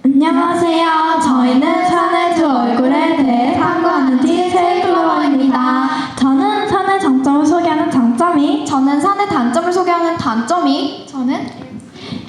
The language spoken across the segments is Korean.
안녕하세요. 저희는 산의 두 얼굴에 대해 탐구하는 팀 세이클로버입니다. 저는 산의 장점을 소개하는 장점이, 저는 산의 단점을 소개하는 단점이, 저는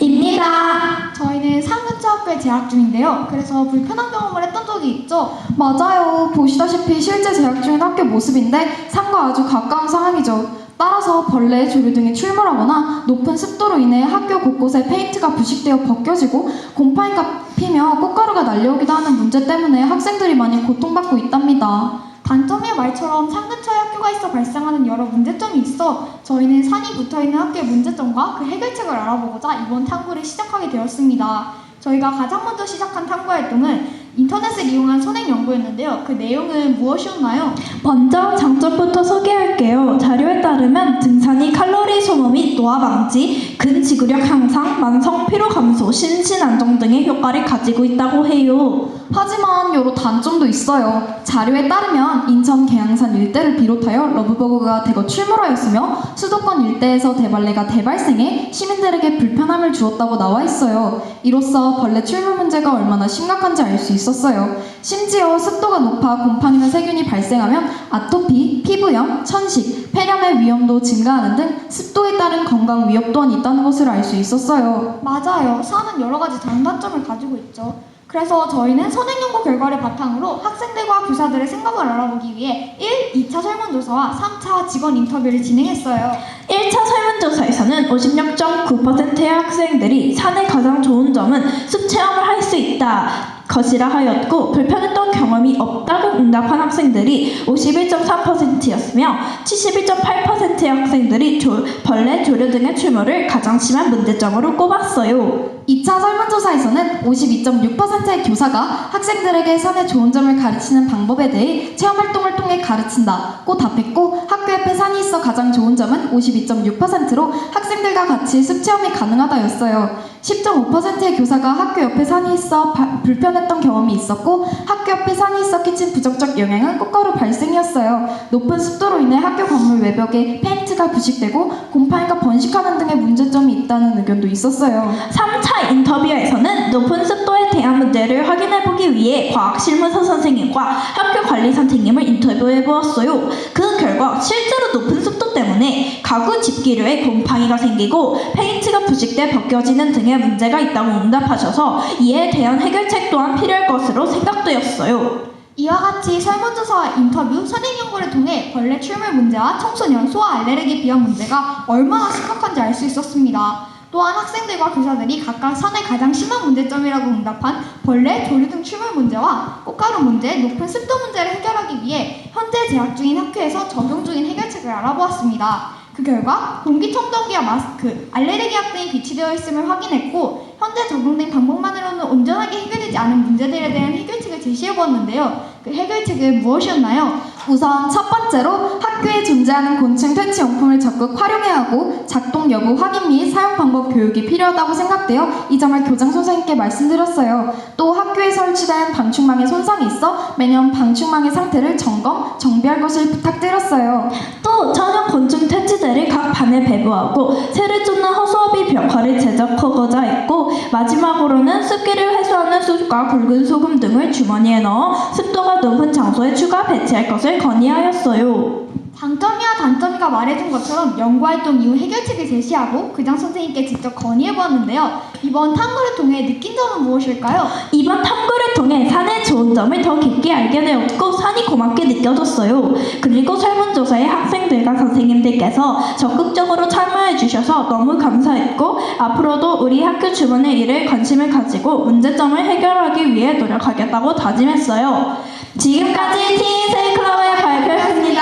입니다. 저희는 상근처 학교에 재학 중인데요. 그래서 불편한 경험을 했던 적이 있죠. 맞아요. 보시다시피 실제 재학 중인 학교 모습인데 산과 아주 가까운 상황이죠. 따라서 벌레, 조류 등이 출몰하거나 높은 습도로 인해 학교 곳곳에 페인트가 부식되어 벗겨지고 곰팡이가 피며 꽃가루가 날려오기도 하는 문제 때문에 학생들이 많이 고통받고 있답니다. 단점의 말처럼 산 근처에 학교가 있어 발생하는 여러 문제점이 있어 저희는 산이 붙어있는 학교의 문제점과 그 해결책을 알아보고자 이번 탐구를 시작하게 되었습니다. 저희가 가장 먼저 시작한 탐구 활동은 인터넷을 이용한 선행 연구였는데요. 그 내용은 무엇이었나요? 먼저 장점부터 소개할게요. 자료에 따르면 등산이 칼로리 소모 및 노화 방지, 근지구력 향상, 만성 피로 감소, 심신 안정 등의 효과를 가지고 있다고 해요. 하지만 여러 단점도 있어요. 자료에 따르면 인천 계양산 일대를 비롯하여 러브버그가 대거 출몰하였으며 수도권 일대에서 대벌레가 대발생해 시민들에게 불편함을 주었다고 나와 있어요. 이로써 벌레 출몰 문제가 얼마나 심각한지 알 수 있었어요. 심지어 습도가 높아 곰팡이나 세균이 발생하면 아토피, 피부염, 천식, 폐렴의 위험도 증가하는 등 습도에 따른 건강 위협 또한 있다는 것을 알 수 있었어요. 맞아요. 산은 여러 가지 장단점을 가지고 있죠. 그래서 저희는 선행 연구 결과를 바탕으로 학생들과 교사들의 생각을 알아보기 위해 2차 설문조사와 3차 직원 인터뷰를 진행했어요. 1차 설문조사에서는 56.9%의 학생들이 산의 가장 좋은 점은 숲 체험을 할 수 있다 것이라 하였고, 불편했던 경험이 없다고 응답한 학생들이 51.3%였으며 71.8%의 학생들이 벌레, 조류 등의 출몰을 가장 심한 문제점으로 꼽았어요. 2차 설문조사에서는 52.6%의 교사가 학생들에게 산의 좋은 점을 가르치는 방법에 대해 체험활동을 통해 가르친다고 답했고, 학교 옆에 산이 있어 가장 좋은 점은 52.6%로 학생들과 같이 숲체험이 가능하다였어요. 10.5%의 교사가 학교 옆에 산이 있어 불편했던 경험이 있었고, 학교 옆에 산이 있어 끼친 부정적 영향은 꽃가루 발생이었어요. 높은 습도로 인해 학교 건물 외벽에 페인트가 부식되고 곰팡이가 번식하는 등의 문제점이 있다는 의견도 있었어요. 3차 인터뷰에서는 높은 습도에 대한 문제를 확인해보기 위해 과학실무사 선생님과 학교 관리 선생님을 인터뷰해보았어요. 그 결과 실제로 높은 습도 때문에 가구 집기류에 곰팡이가 생기고 페인트가 부식돼 벗겨지는 등의 문제가 있다고 응답하셔서 이에 대한 해결책 또한 필요할 것으로 생각되었어요. 이와 같이 설문조사와 인터뷰, 선행 연구를 통해 벌레 출몰 문제와 청소년 소아 알레르기 비염 문제가 얼마나 심각한지 알 수 있었습니다. 또한 학생들과 교사들이 각각 산의 가장 심한 문제점이라고 응답한 벌레, 조류 등 출몰 문제와 꽃가루 문제, 높은 습도 문제를 해결하기 위해 현재 재학 중인 학교에서 적용 중인 해결책을 알아보았습니다. 그 결과 공기청정기와 마스크, 알레르기약 등이 비치되어 있음을 확인했고, 현재 적용된 방법만으로는 온전하게 해결되지 않은 문제들에 대한 해결책을 제시해보았는데요. 그 해결책은 무엇이었나요? 우선 첫 번째로 학교에 존재하는 곤충 퇴치 용품을 적극 활용해야 하고 작동 여부 확인 및 사용 방법 교육이 필요하다고 생각되어 이 점을 교장 선생님께 말씀드렸어요. 또 학교에 설치된 방충망에 손상이 있어 매년 방충망의 상태를 점검, 정비할 것을 부탁드렸어요. 또 전용 곤충 퇴치제를 각 반에 배부하고 새를 쫓는 허수아비 벽화를 제작하고자 했고, 마지막으로는 습기를 해소하는 숯과 굵은 소금 등을 주머니에 넣어 습도가 높은 장소에 추가 배치할 것을 건의하였어요. 장점이와 단점이가 말해준 것처럼 연구활동 이후 해결책을 제시하고 교장 선생님께 직접 건의해보았는데요. 이번 탐구를 통해 느낀 점은 무엇일까요? 이번 탐구를 통해 산의 좋은 점을 더 깊게 알게 되었고, 산이 고맙게 느껴졌어요. 그리고 설문조사에 학생들과 선생님들께서 적극적으로 참여해 주셔서 너무 감사했고, 앞으로도 우리 학교 주변의 일에 관심을 가지고 문제점을 해결하기 위해 노력하겠다고 다짐했어요. 지금까지 팀 세이클럽의 발표였습니다.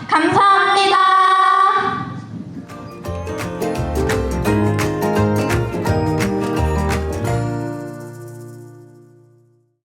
감사합니다.